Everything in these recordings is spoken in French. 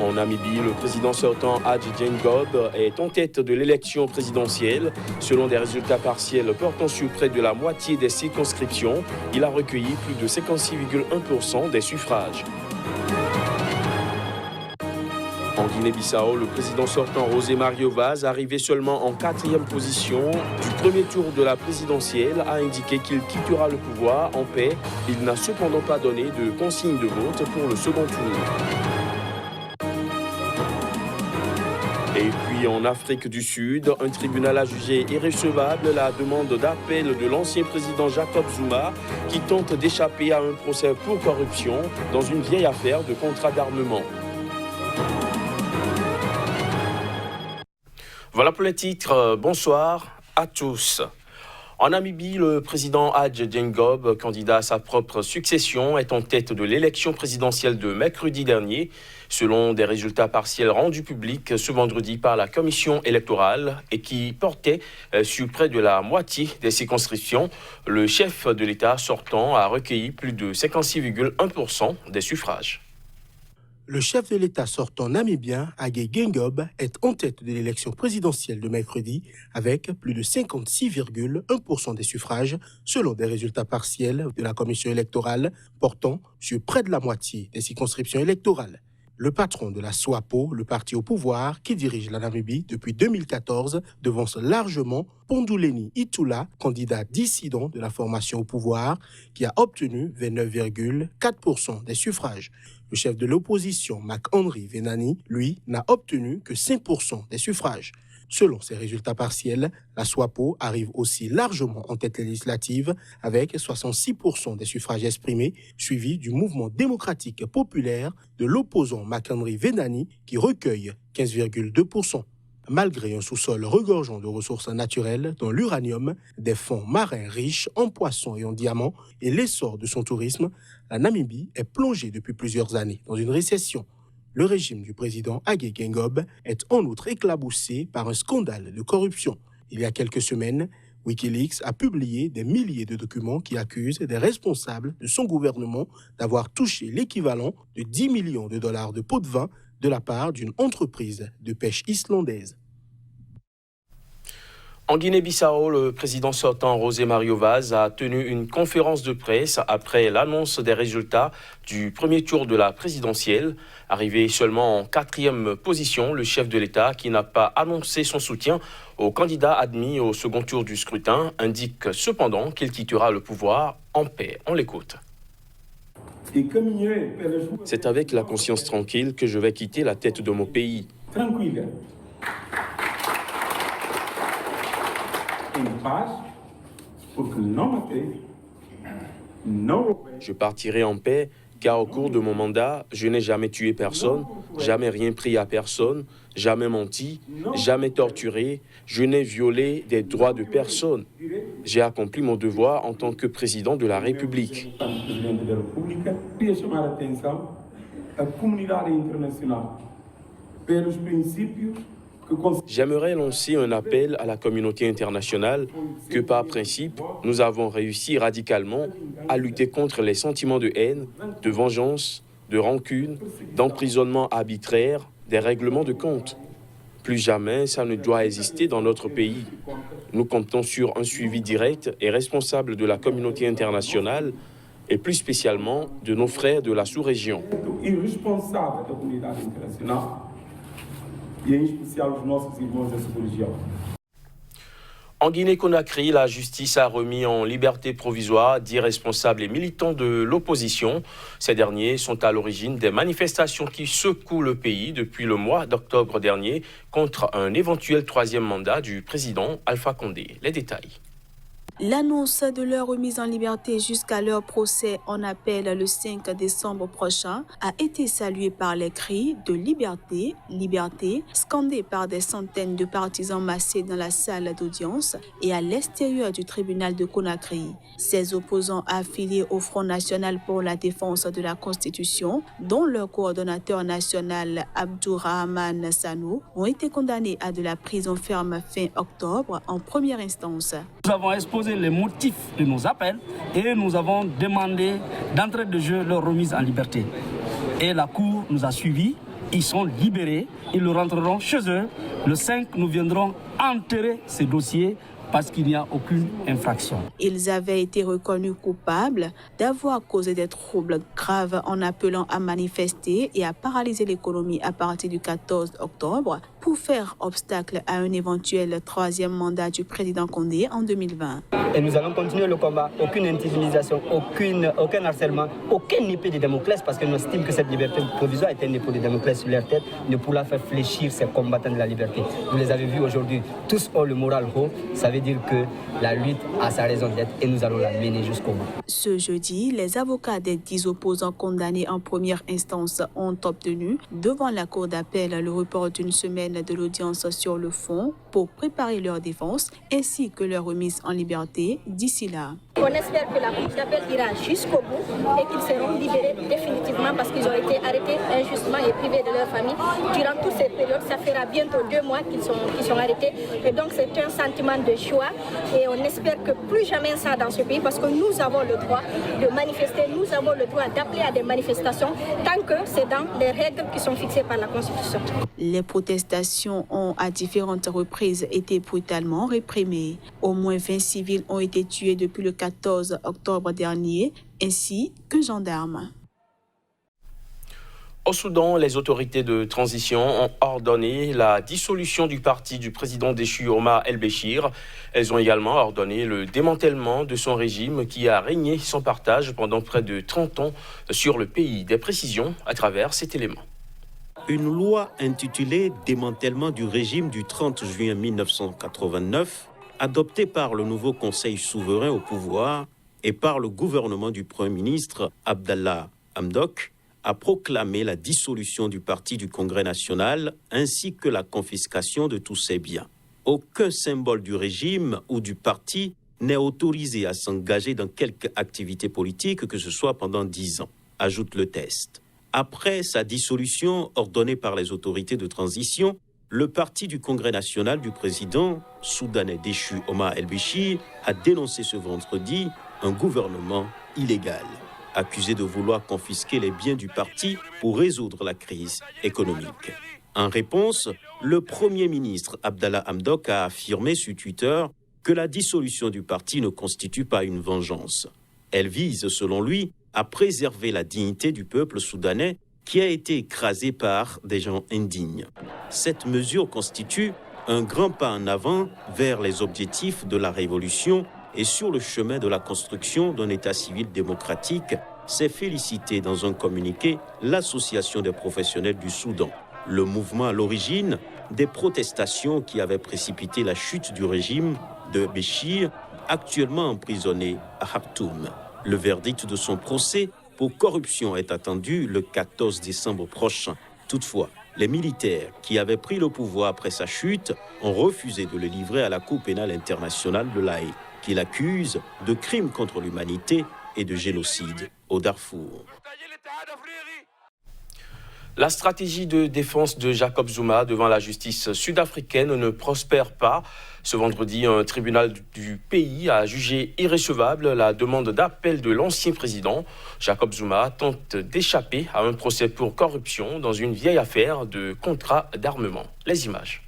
En Namibie, le président sortant Hadj Geingob est en tête de l'élection présidentielle. Selon des résultats partiels portant sur près de la moitié des circonscriptions, il a recueilli plus de 56,1% des suffrages. En Guinée-Bissau, le président sortant José Mario Vaz, arrivé seulement en 4e position du premier tour de la présidentielle, a indiqué qu'il quittera le pouvoir en paix. Il n'a cependant pas donné de consigne de vote pour le second tour. Et puis en Afrique du Sud, un tribunal a jugé irrecevable la demande d'appel de l'ancien président Jacob Zuma qui tente d'échapper à un procès pour corruption dans une vieille affaire de contrat d'armement. Voilà pour les titres. Bonsoir à tous. En Namibie, le président Hadj Geingob, candidat à sa propre succession, est en tête de l'élection présidentielle de mercredi dernier, selon des résultats partiels rendus publics ce vendredi par la commission électorale et qui portaient sur près de la moitié des circonscriptions. Le chef de l'État sortant a recueilli plus de 56,1% des suffrages. Le chef de l'État sortant namibien, Hadj Geingob, est en tête de l'élection présidentielle de mercredi avec plus de 56,1% des suffrages, selon des résultats partiels de la commission électorale portant sur près de la moitié des circonscriptions électorales. Le patron de la SWAPO, le parti au pouvoir qui dirige la Namibie depuis 2014, devance largement Ponduleni Itula, candidat dissident de la formation au pouvoir, qui a obtenu 29,4% des suffrages. Le chef de l'opposition, Marc-Henri Venani, lui, n'a obtenu que 5% des suffrages. Selon ces résultats partiels, la SWAPO arrive aussi largement en tête législative avec 66% des suffrages exprimés, suivi du mouvement démocratique populaire de l'opposant Marc-Henri Venani qui recueille 15,2%. Malgré un sous-sol regorgeant de ressources naturelles, dont l'uranium, des fonds marins riches en poissons et en diamants, et l'essor de son tourisme, la Namibie est plongée depuis plusieurs années dans une récession. Le régime du président Hadj Geingob est en outre éclaboussé par un scandale de corruption. Il y a quelques semaines, Wikileaks a publié des milliers de documents qui accusent des responsables de son gouvernement d'avoir touché l'équivalent de 10 millions de dollars de pots de vin de la part d'une entreprise de pêche islandaise. En Guinée-Bissau, le président sortant José Mario Vaz a tenu une conférence de presse après l'annonce des résultats du premier tour de la présidentielle. Arrivé seulement en 4e position, le chef de l'État, qui n'a pas annoncé son soutien au candidat admis au second tour du scrutin, indique cependant qu'il quittera le pouvoir en paix. On l'écoute. C'est avec la conscience tranquille que je vais quitter la tête de mon pays. Je partirai en paix car au cours de mon mandat, je n'ai jamais tué personne, jamais rien pris à personne, jamais menti, jamais torturé, je n'ai violé des droits de personne. J'ai accompli mon devoir en tant que président de la République. J'aimerais lancer un appel à la communauté internationale que par principe, nous avons réussi radicalement à lutter contre les sentiments de haine, de vengeance, de rancune, d'emprisonnement arbitraire, des règlements de compte. Plus jamais ça ne doit exister dans notre pays. Nous comptons sur un suivi direct et responsable de la communauté internationale et plus spécialement de nos frères de la sous-région. En Guinée-Conakry, la justice a remis en liberté provisoire 10 responsables et militants de l'opposition. Ces derniers sont à l'origine des manifestations qui secouent le pays depuis le mois d'octobre dernier contre un éventuel 3e mandat du président Alpha Condé. Les détails. L'annonce de leur remise en liberté jusqu'à leur procès en appel le 5 décembre prochain a été saluée par les cris de liberté, liberté, scandés par des centaines de partisans massés dans la salle d'audience et à l'extérieur du tribunal de Conakry. Ces opposants affiliés au Front national pour la défense de la Constitution, dont leur coordonnateur national Abdourahmane Sanou, ont été condamnés à de la prison ferme fin octobre en première instance. Nous avons exposé les motifs de nos appels et nous avons demandé d'entrée de jeu leur remise en liberté. Et la Cour nous a suivis ils sont libérés, ils rentreront chez eux. Le 5, nous viendrons enterrer ces dossiers parce qu'il n'y a aucune infraction. Ils avaient été reconnus coupables d'avoir causé des troubles graves en appelant à manifester et à paralyser l'économie à partir du 14 octobre pour faire obstacle à un éventuel troisième mandat du président Condé en 2020. Et nous allons continuer le combat. Aucune intimidation, aucun harcèlement, aucune épée de Damoclès, parce que nous estimons que cette liberté provisoire est une épée de Damoclès sur leur tête, ne pourra faire fléchir ces combattants de la liberté. Vous les avez vus aujourd'hui, tous ont le moral haut. Ça veut dire que la lutte a sa raison d'être et nous allons la mener jusqu'au bout. Ce jeudi, les avocats des 10 opposants condamnés en première instance ont obtenu devant la cour d'appel le report d'une semaine de l'audience sur le fond pour préparer leur défense ainsi que leur remise en liberté d'ici là. On espère que la cour d'appel ira jusqu'au bout et qu'ils seront libérés définitivement parce qu'ils ont été arrêtés injustement et privés de leur famille. Durant toute cette période, ça fera bientôt 2 mois qu'ils sont arrêtés. Et donc c'est un sentiment de joie et on espère que plus jamais ça dans ce pays parce que nous avons le droit de manifester, nous avons le droit d'appeler à des manifestations tant que c'est dans les règles qui sont fixées par la Constitution. Les protestations ont à différentes reprises été brutalement réprimées. Au moins 20 civils ont été tués depuis le 14 octobre dernier, ainsi qu'un gendarme. Au Soudan, les autorités de transition ont ordonné la dissolution du parti du président déchu Omar el-Béchir. Elles ont également ordonné le démantèlement de son régime qui a régné sans partage pendant près de 30 ans sur le pays. Des précisions à travers cet élément. Une loi intitulée « Démantèlement du régime » du 30 juin 1989, adoptée par le nouveau Conseil souverain au pouvoir et par le gouvernement du Premier ministre Abdallah Hamdok, a proclamé la dissolution du parti du Congrès national ainsi que la confiscation de tous ses biens. Aucun symbole du régime ou du parti n'est autorisé à s'engager dans quelque activité politique que ce soit pendant 10 ans, ajoute le texte. Après sa dissolution ordonnée par les autorités de transition, le parti du Congrès national du président soudanais déchu Omar el-Béchir a dénoncé ce vendredi un gouvernement illégal, accusé de vouloir confisquer les biens du parti pour résoudre la crise économique. En réponse, le Premier ministre Abdallah Hamdok a affirmé sur Twitter que la dissolution du parti ne constitue pas une vengeance. Elle vise, selon lui, à préserver la dignité du peuple soudanais qui a été écrasé par des gens indignes. Cette mesure constitue un grand pas en avant vers les objectifs de la révolution et sur le chemin de la construction d'un État civil démocratique, s'est félicité dans un communiqué l'Association des professionnels du Soudan. Le mouvement à l'origine des protestations qui avaient précipité la chute du régime de Béchir, actuellement emprisonné à Khartoum. Le verdict de son procès pour corruption est attendu le 14 décembre prochain. Toutefois, les militaires qui avaient pris le pouvoir après sa chute ont refusé de le livrer à la Cour pénale internationale de l'Haye, qui l'accuse de crimes contre l'humanité et de génocide au Darfour. La stratégie de défense de Jacob Zuma devant la justice sud-africaine ne prospère pas. Ce vendredi, un tribunal du pays a jugé irrecevable la demande d'appel de l'ancien président. Jacob Zuma tente d'échapper à un procès pour corruption dans une vieille affaire de contrat d'armement. Les images.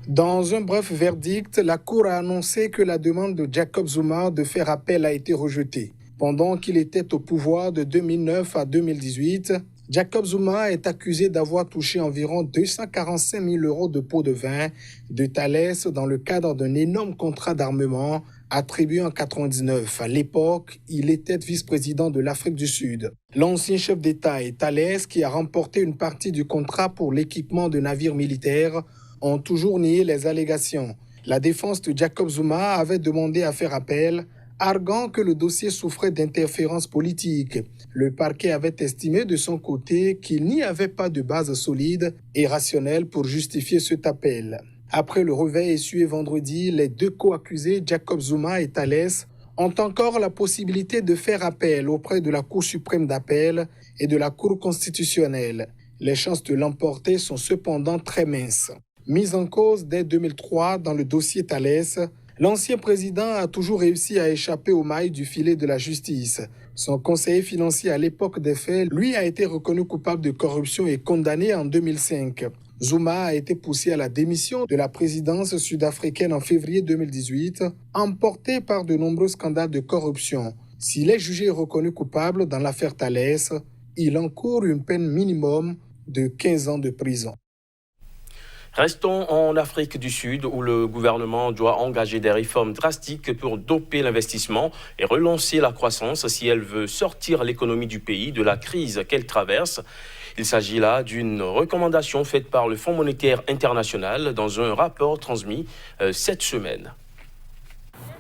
Dans un bref verdict, la Cour a annoncé que la demande de Jacob Zuma de faire appel a été rejetée. Pendant qu'il était au pouvoir de 2009 à 2018, Jacob Zuma est accusé d'avoir touché environ 245 000 € de pots de vin de Thales dans le cadre d'un énorme contrat d'armement attribué en 1999. À l'époque, il était vice-président de l'Afrique du Sud. L'ancien chef d'État et Thales, qui a remporté une partie du contrat pour l'équipement de navires militaires, ont toujours nié les allégations. La défense de Jacob Zuma avait demandé à faire appel, arguant que le dossier souffrait d'interférences politiques. Le parquet avait estimé de son côté qu'il n'y avait pas de base solide et rationnelle pour justifier cet appel. Après le réveil essuyé vendredi, les deux co-accusés, Jacob Zuma et Thales, ont encore la possibilité de faire appel auprès de la Cour suprême d'appel et de la Cour constitutionnelle. Les chances de l'emporter sont cependant très minces. Mise en cause dès 2003 dans le dossier Thales, L'ancien président a toujours réussi à échapper aux mailles du filet de la justice. Son conseiller financier à l'époque des faits, lui, a été reconnu coupable de corruption et condamné en 2005. Zuma a été poussé à la démission de la présidence sud-africaine en février 2018, emporté par de nombreux scandales de corruption. S'il est jugé et reconnu coupable dans l'affaire Thalès, il encourt une peine minimum de 15 ans de prison. Restons en Afrique du Sud où le gouvernement doit engager des réformes drastiques pour doper l'investissement et relancer la croissance si elle veut sortir l'économie du pays de la crise qu'elle traverse. Il s'agit là d'une recommandation faite par le Fonds monétaire international dans un rapport transmis cette semaine.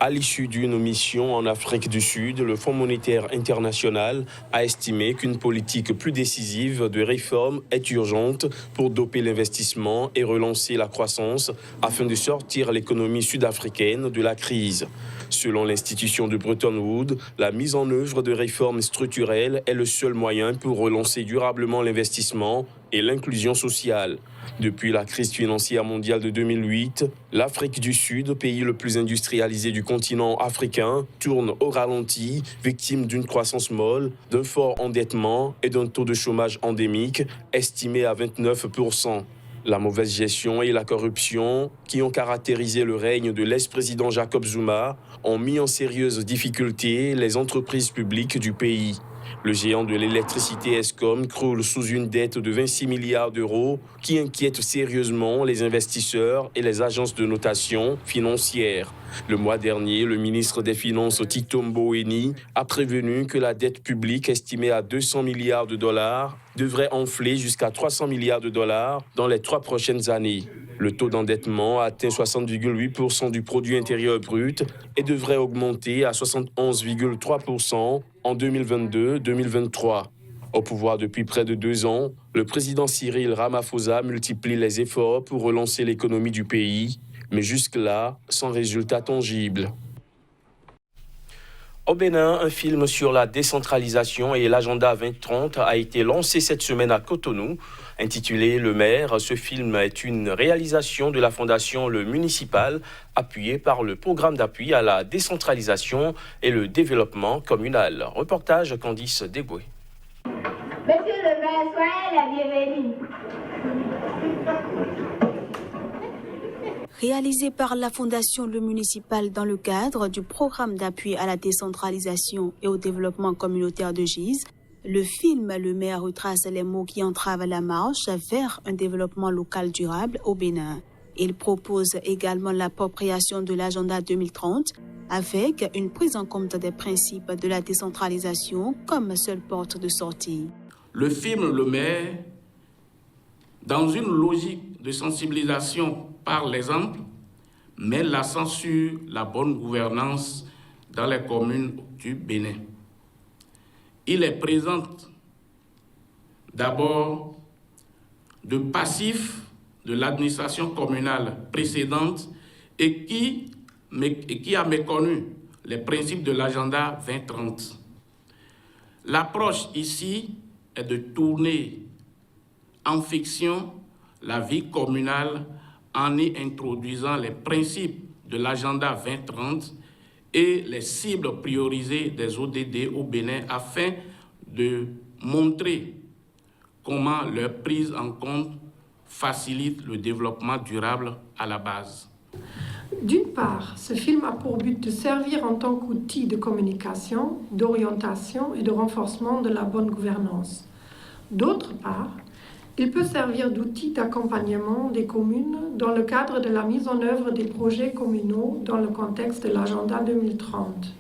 À l'issue d'une mission en Afrique du Sud, le Fonds monétaire international a estimé qu'une politique plus décisive de réforme est urgente pour doper l'investissement et relancer la croissance afin de sortir l'économie sud-africaine de la crise. Selon l'institution de Bretton Woods, la mise en œuvre de réformes structurelles est le seul moyen pour relancer durablement l'investissement et l'inclusion sociale. Depuis la crise financière mondiale de 2008, l'Afrique du Sud, pays le plus industrialisé du continent africain, tourne au ralenti, victime d'une croissance molle, d'un fort endettement et d'un taux de chômage endémique estimé à 29%. La mauvaise gestion et la corruption qui ont caractérisé le règne de l'ex-président Jacob Zuma ont mis en sérieuse difficulté les entreprises publiques du pays. Le géant de l'électricité Eskom croule sous une dette de 26 milliards d'euros qui inquiète sérieusement les investisseurs et les agences de notation financières. Le mois dernier, le ministre des Finances Tito Mboweni a prévenu que la dette publique estimée à 200 milliards de dollars devrait enfler jusqu'à 300 milliards de dollars dans les 3 prochaines années. Le taux d'endettement atteint 60,8% du produit intérieur brut et devrait augmenter à 71,3% en 2022-2023. Au pouvoir depuis près de 2 ans, le président Cyril Ramaphosa multiplie les efforts pour relancer l'économie du pays, mais jusque-là, sans résultat tangible. Au Bénin, un film sur la décentralisation et l'agenda 2030 a été lancé cette semaine à Cotonou. Intitulé Le Maire, ce film est une réalisation de la Fondation Le Municipal, appuyée par le programme d'appui à la décentralisation et le développement communal. Reportage Candice Deboué. Monsieur le maire, soyez la bienvenue. Réalisé par la Fondation Le Municipal dans le cadre du programme d'appui à la décentralisation et au développement communautaire de Gise, le film Le Maire retrace les maux qui entravent la marche vers un développement local durable au Bénin. Il propose également l'appropriation de l'agenda 2030 avec une prise en compte des principes de la décentralisation comme seule porte de sortie. Le film Le Maire, dans une logique de sensibilisation par l'exemple, met l'accent sur la bonne gouvernance dans les communes du Bénin. Il est présente d'abord de passifs de l'administration communale précédente et qui a méconnu les principes de l'agenda 2030. L'approche ici est de tourner en fiction la vie communale en y introduisant les principes de l'agenda 2030 et les cibles priorisées des ODD au Bénin afin de montrer comment leur prise en compte facilite le développement durable à la base. D'une part, ce film a pour but de servir en tant qu'outil de communication, d'orientation et de renforcement de la bonne gouvernance. D'autre part, il peut servir d'outil d'accompagnement des communes dans le cadre de la mise en œuvre des projets communaux dans le contexte de l'agenda 2030.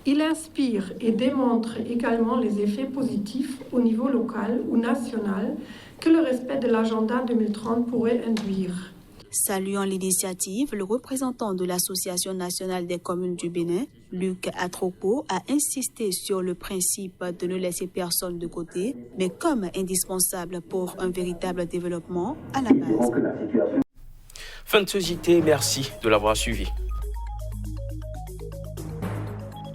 Il inspire et démontre également les effets positifs au niveau local ou national que le respect de l'agenda 2030 pourrait induire. Saluant l'initiative, le représentant de l'Association nationale des communes du Bénin, Luc Atropo, a insisté sur le principe de ne laisser personne de côté, mais comme indispensable pour un véritable développement à la base. Fin de ce JT, merci de l'avoir suivi.